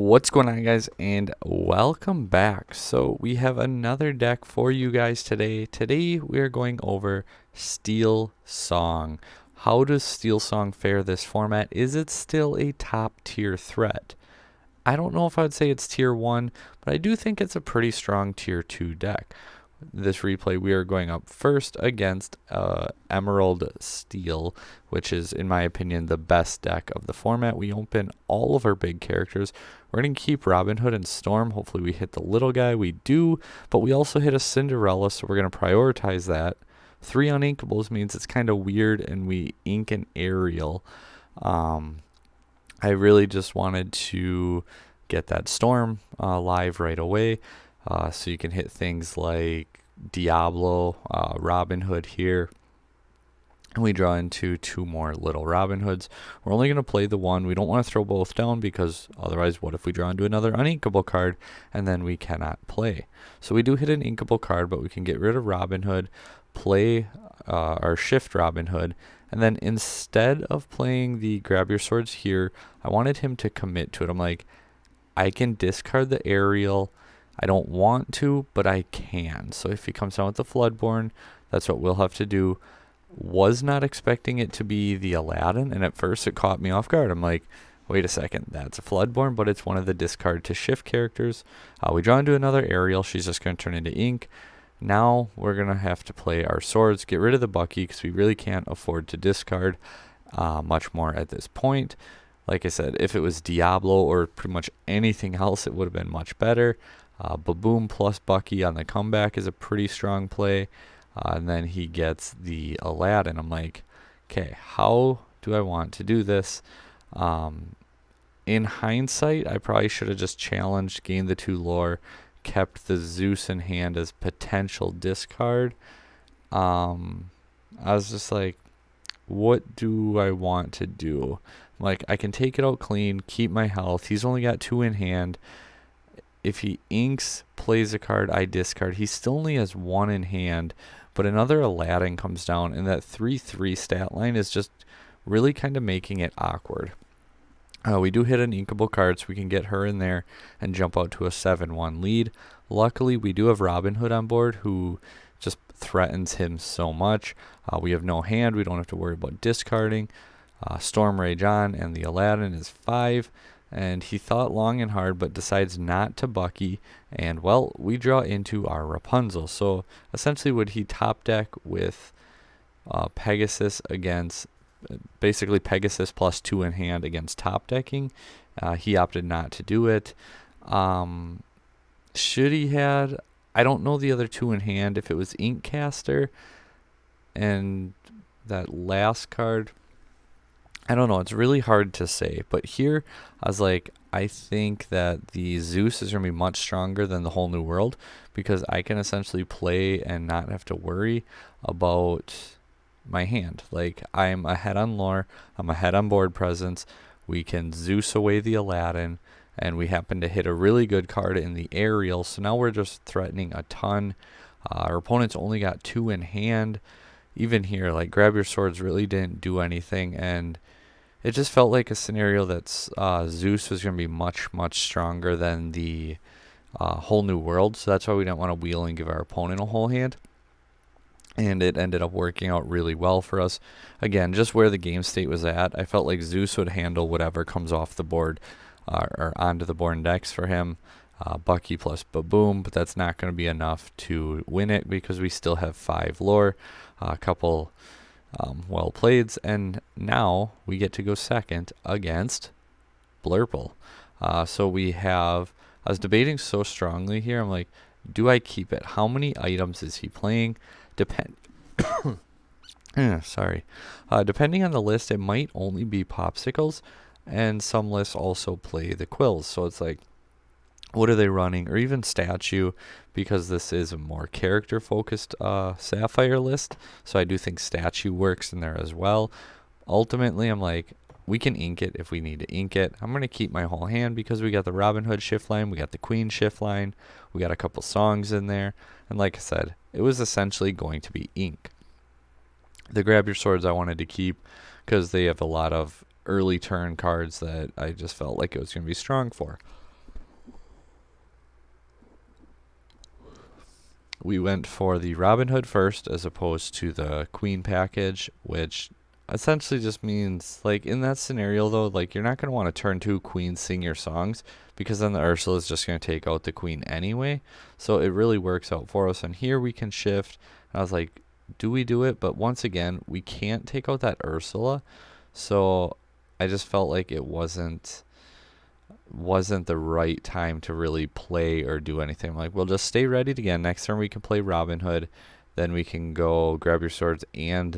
What's going on, guys, and welcome back. So we have another deck for you guys today. Today we are going over Steel Song. How does Steel Song fare this format? Is it still a top tier threat? I don't know if I'd say it's tier 1, but I do think it's a pretty strong tier 2 deck. This replay, we are going up first against Emerald Steel, which is, in my opinion, the best deck of the format. We open all of our big characters. We're going to keep Robin Hood and Storm. Hopefully we hit the little guy. We do, but we also hit a Cinderella, so we're going to prioritize that. 3 uninkables means it's kind of weird, and we ink an Ariel. I really just wanted to get that Storm live right away. So you can hit things like Diablo, Robin Hood here. And we draw into 2 more little Robin Hoods. We're only going to play the one. We don't want to throw both down because otherwise what if we draw into another uninkable card and then we cannot play. So we do hit an inkable card, but we can get rid of Robin Hood, play our shift Robin Hood, and then instead of playing the grab your swords here, I wanted him to commit to it. I'm like, I can discard the Ariel. I don't want to, but I can. So if he comes down with the Floodborn, that's what we'll have to do. Was not expecting it to be the Aladdin, and at first it caught me off guard. I'm like, wait a second, that's a Floodborn, but it's one of the discard to shift characters. We draw into another Ariel. She's just going to turn into ink. Now we're going to have to play our swords, get rid of the Bucky, because we really can't afford to discard much more at this point. Like I said, if it was Diablo or pretty much anything else, it would have been much better. Baboom plus Bucky on the comeback is a pretty strong play. And then he gets the Aladdin. I'm like, okay, how do I want to do this? In hindsight, I probably should have just challenged, gained the 2 lore, kept the Zeus in hand as potential discard. I was just like, what do I want to do? Like, I can take it out clean, keep my health. He's only got 2 in hand. If he inks, plays a card, I discard. He still only has 1 in hand, but another Aladdin comes down, and that 3/3 stat line is just really kind of making it awkward. We do hit an inkable card, so we can get her in there and jump out to a 7-1 lead. Luckily, we do have Robin Hood on board, who just threatens him so much. We have no hand. We don't have to worry about discarding. Storm Rage on, and the Aladdin is 5. And he thought long and hard, but decides not to Bucky. And, well, we draw into our Rapunzel. So, essentially, would he top deck with Pegasus against, basically Pegasus plus 2 in hand against top decking? He opted not to do it. Should he had, I don't know the other 2 in hand. If it was Inkcaster and that last card, I don't know. It's really hard to say. But here, I was like, I think that the Zeus is going to be much stronger than the Whole New World because I can essentially play and not have to worry about my hand. Like, I'm ahead on lore. I'm ahead on board presence. We can Zeus away the Aladdin. And we happen to hit a really good card in the Ariel. So now we're just threatening a ton. Our opponent's only got 2 in hand. Even here, like, grab your swords really didn't do anything. And it just felt like a scenario that Zeus was going to be much, much stronger than the Whole New World. So that's why we didn't want to wheel and give our opponent a whole hand. And it ended up working out really well for us. Again, just where the game state was at, I felt like Zeus would handle whatever comes off the board or onto the board next for him. Bucky plus Baboom, but that's not going to be enough to win it because we still have 5 lore, a couple well played, and now we get to go second against Blurple. So we have, I was debating so strongly here. I'm like, do I keep it? How many items is he playing? Sorry. Depending on the list, it might only be popsicles, and some lists also play the quills. So it's like, what are they running? Or even statue, because this is a more character-focused Sapphire list. So I do think statue works in there as well. Ultimately, I'm like, we can ink it if we need to ink it. I'm going to keep my whole hand because we got the Robin Hood shift line. We got the Queen shift line. We got a couple songs in there. And like I said, it was essentially going to be ink. The Grab Your Swords I wanted to keep because they have a lot of early turn cards that I just felt like it was going to be strong for. we went for the Robin Hood first as opposed to the Queen package, which essentially just means, like, in that scenario though, like, you're not going to want to turn 2 queens sing your songs, because then the Ursula is just going to take out the queen anyway. So it really works out for us. And here we can shift. And I was like, do we do it? But once again, we can't take out that Ursula. So I just felt like it wasn't the right time to really play or do anything. Like, we'll just stay ready again. Next turn we can play Robin Hood. Then we can go grab your swords and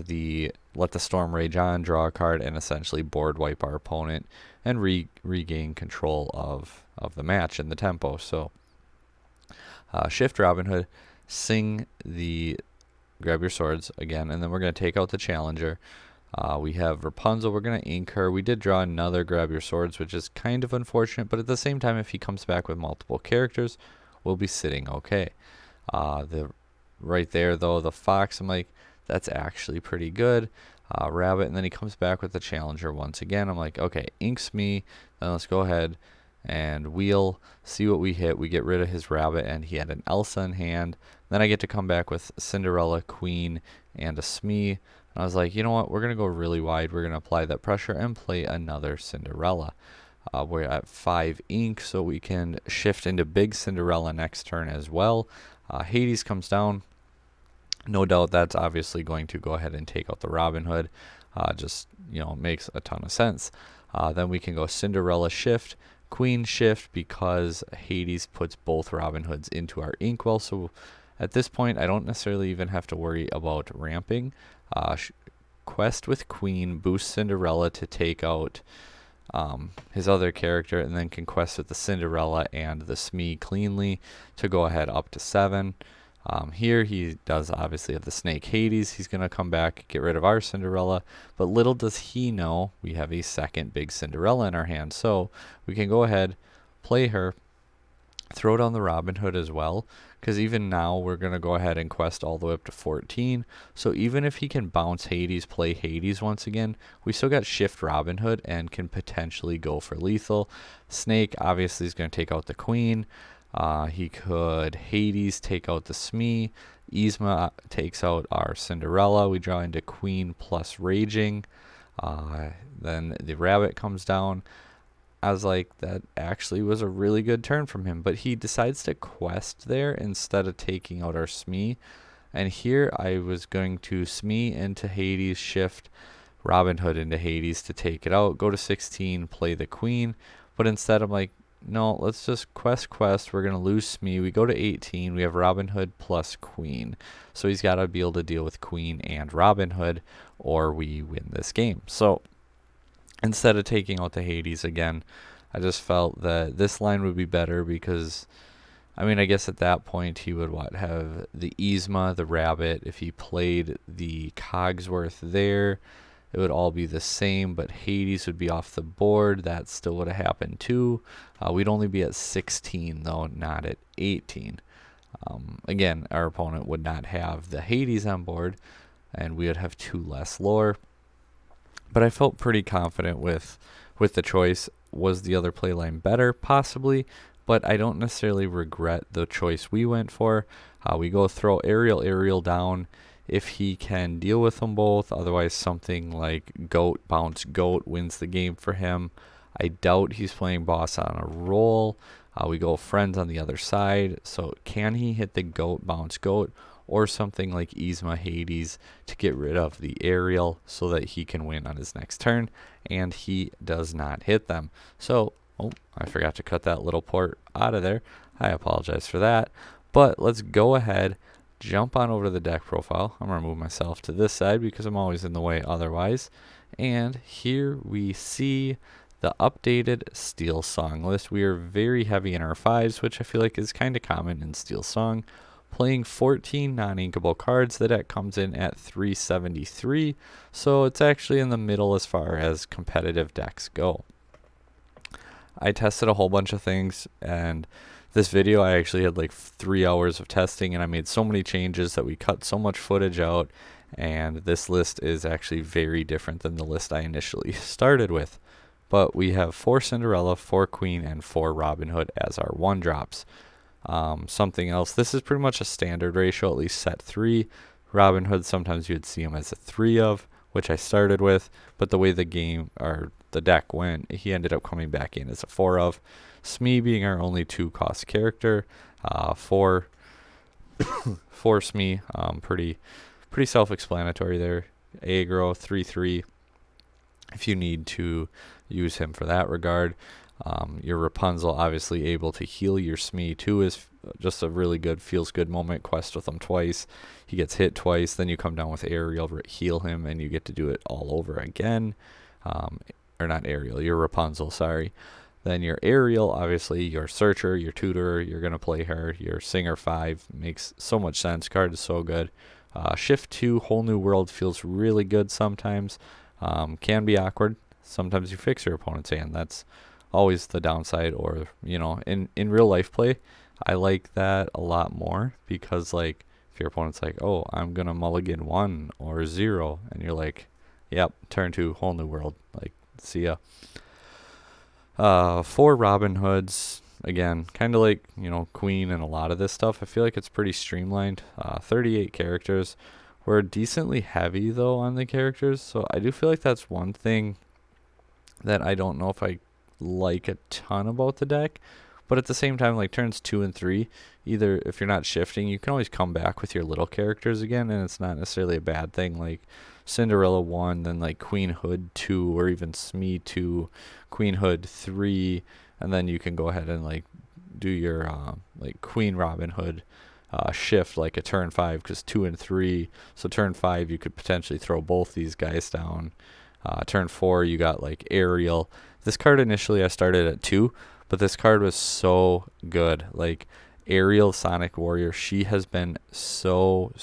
let the storm rage on, draw a card, and essentially board wipe our opponent and regain control of the match and the tempo. So shift Robin Hood, sing the grab your swords again, and then we're going to take out the challenger. We have Rapunzel. We're going to ink her. We did draw another grab your swords, which is kind of unfortunate, but at the same time, if he comes back with multiple characters, we'll be sitting okay. Right there, though, the fox, I'm like, that's actually pretty good. Rabbit, and then he comes back with the challenger once again. I'm like, okay, inks me. Then let's go ahead and wheel, see what we hit. We get rid of his rabbit, and he had an Elsa in hand. Then I get to come back with Cinderella, Queen, and a Smee. And I was like, you know what? We're going to go really wide. We're going to apply that pressure and play another Cinderella. We're at 5 ink, so we can shift into big Cinderella next turn as well. Hades comes down. No doubt that's obviously going to go ahead and take out the Robin Hood. Just, makes a ton of sense. Then we can go Cinderella shift, Queen shift, because Hades puts both Robin Hoods into our inkwell. So at this point, I don't necessarily even have to worry about ramping. Quest with Queen, boost Cinderella to take out his other character, and then can quest with the Cinderella and the Smee cleanly to go ahead up to 7. Here he does obviously have the snake Hades. He's going to come back, get rid of our Cinderella, but little does he know we have a second big Cinderella in our hand. So we can go ahead, play her, throw down the Robin Hood as well, because even now we're going to go ahead and quest all the way up to 14. So even if he can bounce Hades, play Hades once again, we still got shift Robin Hood and can potentially go for lethal. Snake obviously is going to take out the Queen. He could Hades take out the Smee. Yzma takes out our Cinderella. We draw into Queen plus Raging. Then the Rabbit comes down. I was like, that actually was a really good turn from him. But he decides to quest there instead of taking out our Smee. And here I was going to Smee into Hades, shift Robin Hood into Hades to take it out. Go to 16, play the Queen. But instead I'm like, no, let's just quest. We're going to lose Smee. We go to 18. We have Robin Hood plus Queen. So he's got to be able to deal with Queen and Robin Hood, or we win this game. So instead of taking out the Hades again, I just felt that this line would be better because, I guess at that point he would have the Yzma, the Rabbit. If he played the Cogsworth there, it would all be the same, but Hades would be off the board. That still would have happened too. We'd only be at 16, though, not at 18. Again, our opponent would not have the Hades on board, and we would have 2 less lore. But I felt pretty confident with the choice. Was the other play line better? Possibly, but I don't necessarily regret the choice we went for. We go throw Ariel down. If he can deal with them both, otherwise something like Goat, bounce Goat wins the game for him. I doubt he's playing boss on a roll. We go friends on the other side. So can he hit the Goat, bounce Goat, or something like Yzma Hades to get rid of the Ariel so that he can win on his next turn? And he does not hit them. So, I forgot to cut that little port out of there. I apologize for that. But let's go ahead, jump on over to the deck profile. I'm going to move myself to this side because I'm always in the way otherwise. And here we see the updated Steel Song list. We are very heavy in our 5s, which I feel like is kind of common in Steel Song. Playing 14 non-inkable cards. The deck comes in at 373, so it's actually in the middle as far as competitive decks go. I tested a whole bunch of things, and this video I actually had like 3 hours of testing, and I made so many changes that we cut so much footage out, and this list is actually very different than the list I initially started with. But we have 4 Cinderella, 4 Queen, and 4 Robin Hood as our 1-drops. Something else. This is pretty much a standard ratio, at least set 3. Robin Hood, sometimes you'd see him as a 3 of, which I started with, but the way the game or the deck went, he ended up coming back in as a 4 of. Smee being our only 2-cost character, 4 Smee, pretty self-explanatory there. Aggro 3/3. If you need to use him for that regard. Your Rapunzel obviously able to heal your Smee too is just a really good feels good moment. Quest with him twice. He gets hit twice. Then you come down with Ariel, heal him, and you get to do it all over again. Or not Ariel, your Rapunzel, sorry. Then your Ariel, obviously your Searcher, your Tutorer, you're going to play her. Your Singer 5 makes so much sense. Card is so good. Shift 2, Whole New World feels really good sometimes. Can be awkward. Sometimes you fix your opponent's hand. That's always the downside. Or, in real life play, I like that a lot more because, like, if your opponent's like, oh, I'm going to mulligan 1 or 0, and you're like, yep, turn 2, Whole New World. Like, see ya. 4 Robin Hoods. Again, kind of like, Queen and a lot of this stuff. I feel like it's pretty streamlined. 38 characters. We're decently heavy, though, on the characters. So I do feel like that's one thing that I don't know if I like a ton about the deck. But at the same time, like turns 2 and 3, either if you're not shifting, you can always come back with your little characters again. And it's not necessarily a bad thing. Like Cinderella 1, then like Queen Hood 2, or even Smee 2, Queen Hood 3. And then you can go ahead and like do your like Queen Robin Hood shift like a turn 5, because 2 and 3. So turn 5 you could potentially throw both these guys down. Turn 4 you got like Ariel. This card initially I started at 2, but this card was so good. Like Ariel Sonic Warrior, she has been so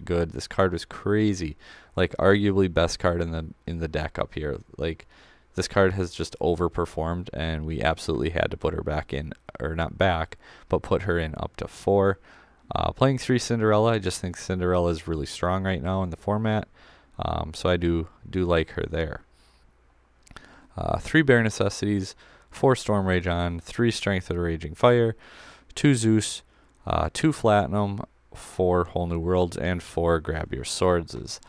good. This card was crazy. Like arguably best card in the deck up here. Like this card has just overperformed, and we absolutely had to put her back in, or not back, but put her in up to 4. Playing 3 Cinderella, I just think Cinderella is really strong right now in the format, so I do like her there. 3 Bare Necessities, 4 Storm Rage on, 3 Strength of the Raging Fire, 2 Zeus, 2 Platinum, 4 Whole New Worlds, and 4 Grab Your Swords.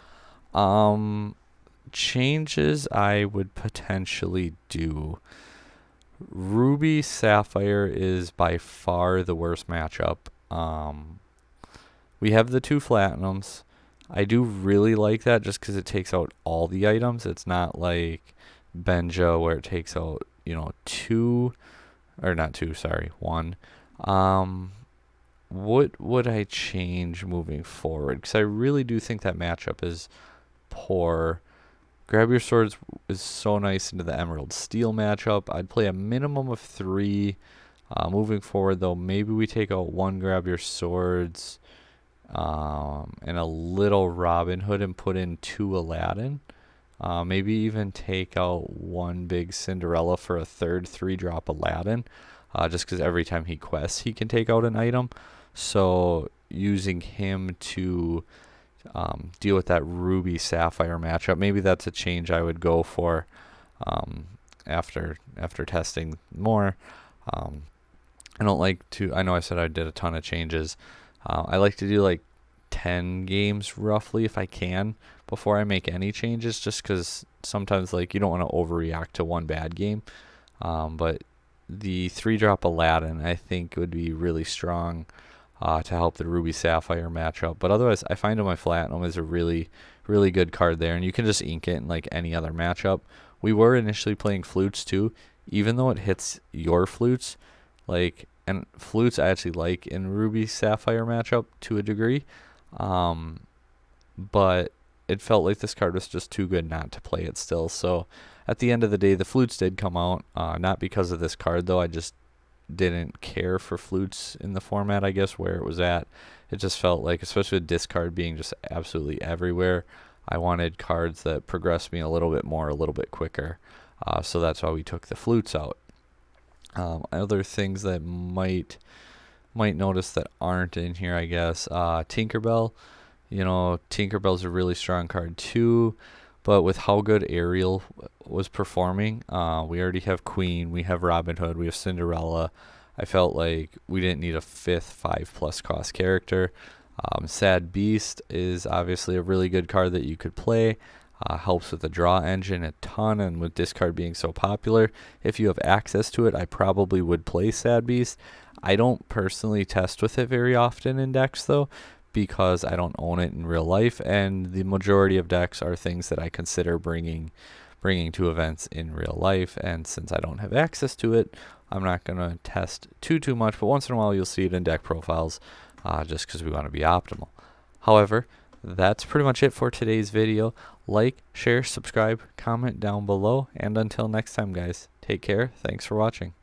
Changes I would potentially do. Ruby Sapphire is by far the worst matchup. We have the 2 Platinums. I do really like that just because it takes out all the items. It's not like Benja where it takes out, 2, or not 2, sorry, 1. What would I change moving forward? Because I really do think that matchup is poor. Grab Your Swords is so nice into the Emerald Steel matchup. I'd play a minimum of 3. Moving forward, though, maybe we take out 1 Grab Your Swords and a little Robin Hood and put in 2 Aladdin. Maybe even take out 1 big Cinderella for a third 3-drop Aladdin. Just because every time he quests, he can take out an item. So using him to deal with that Ruby Sapphire matchup, maybe that's a change I would go for after testing more. I don't like to, I know I said I did a ton of changes. I like to do like 10 games roughly if I can before I make any changes, just because sometimes like you don't want to overreact to one bad game. But the 3-drop Aladdin I think would be really strong to help the Ruby Sapphire matchup. But otherwise, I find my Platinum is a really good card there, and you can just ink it in like any other matchup. We were initially playing Flutes too, even though it hits your Flutes, like, and Flutes I actually like in Ruby Sapphire matchup to a degree, but it felt like this card was just too good not to play it still. So at the end of the day, the Flutes did come out, not because of this card though. I just didn't care for Flutes in the format, I guess, where it was at. It just felt like, especially with discard being just absolutely everywhere, I wanted cards that progressed me a little bit more, a little bit quicker. So that's why we took the Flutes out. Other things that might notice that aren't in here, I guess. Tinkerbell. Tinkerbell's a really strong card too, but with how good Ariel was performing, we already have Queen, we have Robin Hood, we have Cinderella. I felt like we didn't need a fifth 5+ cost character. Sad Beast is obviously a really good card that you could play. Helps with the draw engine a ton, and with discard being so popular, if you have access to it, I probably would play Sad Beast. I don't personally test with it very often in decks though, because I don't own it in real life, and the majority of decks are things that I consider bringing to events in real life, and since I don't have access to it, I'm not going to test too much, but once in a while you'll see it in deck profiles, just because we want to be optimal. However, that's pretty much it for today's video. Like, share, subscribe, comment down below, and until next time guys, take care. Thanks for watching.